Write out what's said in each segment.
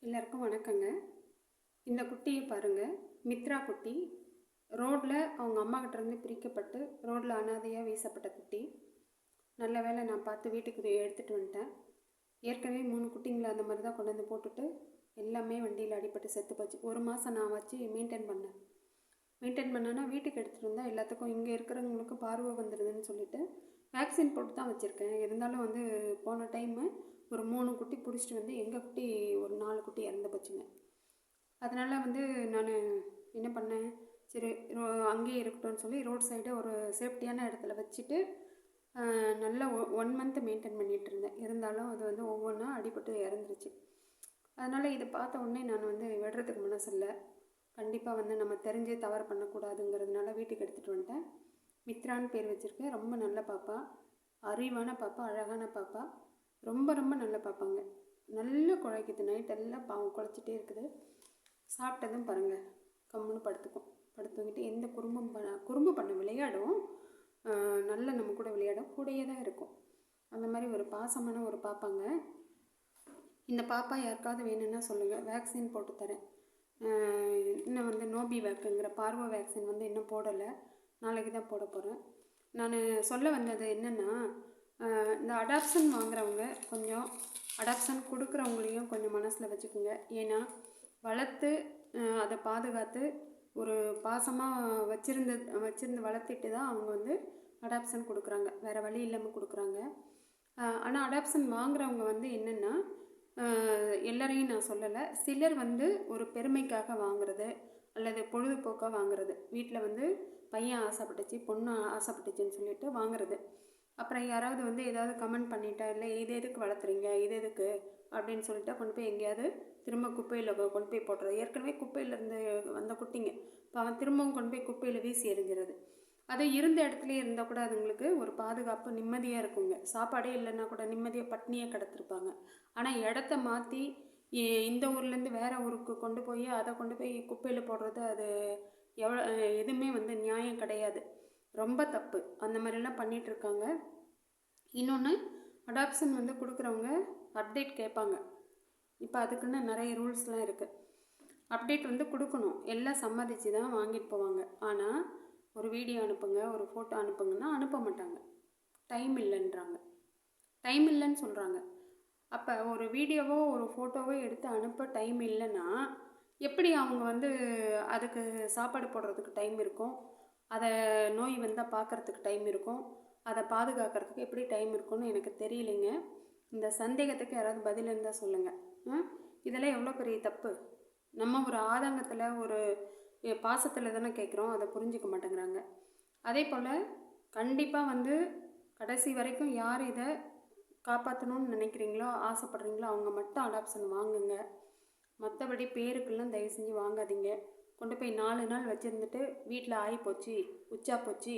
எல்லாருக்கும் வணக்கங்க. இந்த குட்டியை பாருங்கள், மித்ரா குட்டி. ரோட்டில் அவங்க அம்மா கிட்டேருந்து பிரிக்கப்பட்டு ரோட்டில் அனாதையாக வீசப்பட்ட குட்டி. நல்ல வேளை நான் பார்த்து வீட்டுக்கு எடுத்துகிட்டு வந்துட்டேன். ஏற்கனவே 3 குட்டிங்களை அந்த மாதிரி தான் கொண்டு வந்து போட்டுட்டு எல்லாமே வண்டியில் அடிபட்டு செத்து போச்சு. 1 மாதம் நான் வச்சு மெயின்டைன் பண்ணேன்னா வீட்டுக்கு எடுத்துகிட்டு வந்தால் எல்லாத்துக்கும் இங்கே இருக்கிறவங்களுக்கு பார்வை வந்துடுதுன்னு சொல்லிவிட்டு வேக்சின் போட்டு தான் வச்சுருக்கேன். இருந்தாலும் வந்து போன டைமு ஒரு 3 குட்டி பிடிச்சிட்டு வந்து எங்கள் குட்டி ஒரு 4 குட்டி இறந்து போச்சுங்க. அதனால் வந்து நான் என்ன பண்ணேன், சரி அங்கேயே இருக்கட்டும்னு சொல்லி ரோட் சைடு ஒரு சேஃப்டியான இடத்துல வச்சுட்டு நல்லா 1 மந்த் மெயின்டைன் பண்ணிகிட்டு இருந்தேன். இருந்தாலும் அது வந்து ஒவ்வொன்றா அடிபட்டு இறந்துருச்சு. அதனால் இதை பார்த்த உடனே நான் வந்து விடுறதுக்கு மனசில்லை. கண்டிப்பாக வந்து நம்ம தெரிஞ்சே தவறு பண்ணக்கூடாதுங்கிறதுனால வீட்டுக்கு எடுத்துகிட்டு வந்துட்டேன். மித்ரான்னு பேர் வச்சுருக்கேன். ரொம்ப நல்ல பாப்பா, அறிவான பாப்பா, அழகான பாப்பா, ரொம்ப ரொம்ப நல்ல பாப்பாங்க. நல்லா குழைக்குது, நைட் எல்லாம் பாவம் குழைச்சிட்டே இருக்குது. சாப்பிட்டதும் பாருங்கள், கம்முன்னு படுத்துக்கிட்டு எந்த குறும்பு பண்ண விளையாடும், நல்லா நம்ம கூட விளையாடும், கூடையே தான் இருக்கும். அந்த மாதிரி ஒரு பாசமான ஒரு பாப்பாங்க. இந்த பாப்பா யாருக்காவது வேணும்னா சொல்லுங்கள், வேக்சின் போட்டு தரேன். இன்னும் வந்து நோபி வேக்குங்கிற பார்வை வேக்சின் வந்து இன்னும் போடலை, நாளைக்கு தான் போட போகிறேன். நான் சொல்ல வந்தது என்னென்னா, இந்த அடாப்ஷன் வாங்குறவங்க கொஞ்சம், அடாப்ஷன் கொடுக்குறவங்களையும் கொஞ்சம் மனசில் வச்சுக்கோங்க. ஏன்னா வளர்த்து அதை பாதுகாத்து ஒரு பாசமாக வச்சுருந்து வளர்த்திட்டு தான் அவங்க வந்து அடாப்ஷன் கொடுக்குறாங்க, வேறு வழி இல்லாமல் கொடுக்குறாங்க. ஆனால் அடாப்ஷன் வாங்குறவங்க வந்து என்னென்னா, எல்லாரையும் நான் சொல்லலை, சிலர் வந்து ஒரு பெருமைக்காக வாங்குறது அல்லது பொழுதுபோக்காக வாங்குறது. வீட்டில் வந்து பையன் ஆசைப்பட்டுச்சு, பொண்ணு ஆசைப்பட்டுச்சுன்னு சொல்லிட்டு வாங்குறது. அப்புறம் யாராவது வந்து ஏதாவது கமெண்ட் பண்ணிட்டா, இல்லை இது எதுக்கு வளர்த்துறீங்க, இது எதுக்கு அப்படின்னு சொல்லிட்டா கொண்டு போய் எங்கேயாவது திரும்ப குப்பையில் கொண்டு போய் போட்டுறது. ஏற்கனவே குப்பையிலேருந்து வந்த குட்டிங்க இப்போ அவன் திரும்பவும் கொண்டு போய் குப்பையில் வீசி எறிஞ்சிறது. அது இருந்த இடத்துலையே இருந்தால் கூட அதுங்களுக்கு ஒரு பாதுகாப்பு, நிம்மதியாக இருக்குங்க. சாப்பாடே இல்லைன்னா கூட நிம்மதியாக பட்னியாக கிடத்திருப்பாங்க. ஆனால் இடத்த மாற்றி இந்த ஊர்லேருந்து வேறு ஊருக்கு கொண்டு போய் அதை கொண்டு போய் குப்பையில் போடுறது, அது எதுவுமே வந்து நியாயம் கிடையாது, ரொம்ப தப்பு. அந்த மாதிரிலாம் பண்ணிகிட்ருக்காங்க. இன்னொன்று, அடாப்ஷன் வந்து கொடுக்குறவங்க அப்டேட் கேட்பாங்க. இப்போ அதுக்குன்னு நிறைய ரூல்ஸ்லாம் இருக்குது. அப்டேட் வந்து கொடுக்கணும், எல்லாம் சம்மதிச்சு தான் வாங்கிட்டு போவாங்க. ஆனால் ஒரு வீடியோ அனுப்புங்க, ஒரு ஃபோட்டோ அனுப்புங்கன்னா அனுப்ப மாட்டாங்க, டைம் இல்லைன்னு சொல்கிறாங்க. அப்போ ஒரு வீடியோவோ ஒரு ஃபோட்டோவோ எடுத்து அனுப்ப டைம் இல்லைன்னா எப்படி அவங்க வந்து அதுக்கு சாப்பாடு போடுறதுக்கு டைம் இருக்கும், அதை நோய் வந்தால் பார்க்குறதுக்கு டைம் இருக்கும், அதை பாதுகாக்கிறதுக்கு எப்படி டைம் இருக்கும்னு எனக்கு தெரியலைங்க. இந்த சந்தேகத்துக்கு யாராவது பதில் இருந்தால் சொல்லுங்கள். இதெல்லாம் எவ்வளோ பெரிய தப்பு. நம்ம ஒரு ஆதங்கத்தில் ஒரு பாசத்தில் தானே கேட்குறோம், அதை புரிஞ்சிக்க மாட்டேங்கிறாங்க. அதே போல் கண்டிப்பாக வந்து கடைசி வரைக்கும் யார் இதை காப்பாற்றணும்னு நினைக்கிறீங்களோ, ஆசைப்படுறீங்களோ அவங்க மட்டும் அடாப்ஷன் வாங்குங்க. மற்றபடி பேருக்கெல்லாம் தயவு செஞ்சு வாங்காதீங்க. கொண்டு போய் 4 நாள் வச்சுருந்துட்டு வீட்டில் ஆகி போச்சு, உச்சா போச்சு,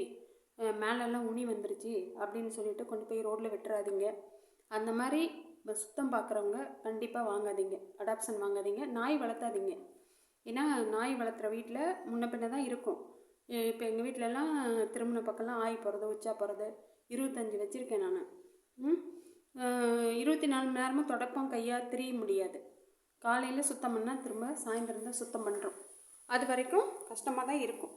மேலெல்லாம் உனி வந்துருச்சு அப்படின்னு சொல்லிட்டு கொண்டு போய் ரோட்டில் விட்டுறாதீங்க. அந்த மாதிரி சுத்தம் பார்க்குறவங்க கண்டிப்பாக வாங்காதீங்க, அடாப்ஷன் வாங்காதீங்க. நாய் வளர்த்தாதீங்க. ஏன்னா நாய் வளர்த்துற வீட்டில் முன்ன பின்ன தான் இருக்கும். இப்போ எங்கள் வீட்டிலலாம் திருமண பக்கம்லாம் ஆகி போகிறது, உச்சா போகிறது, 25 வச்சுருக்கேன் நான். 24 மணி நேரமும் தொடப்பம் கையாக திரிய முடியாது. காலையில் சுத்தம் பண்ணால் திரும்ப சாயந்தரம் தான் சுத்தம் பண்ணுறோம். அது வரைக்கும் கஷ்டமாக தான் இருக்கும்.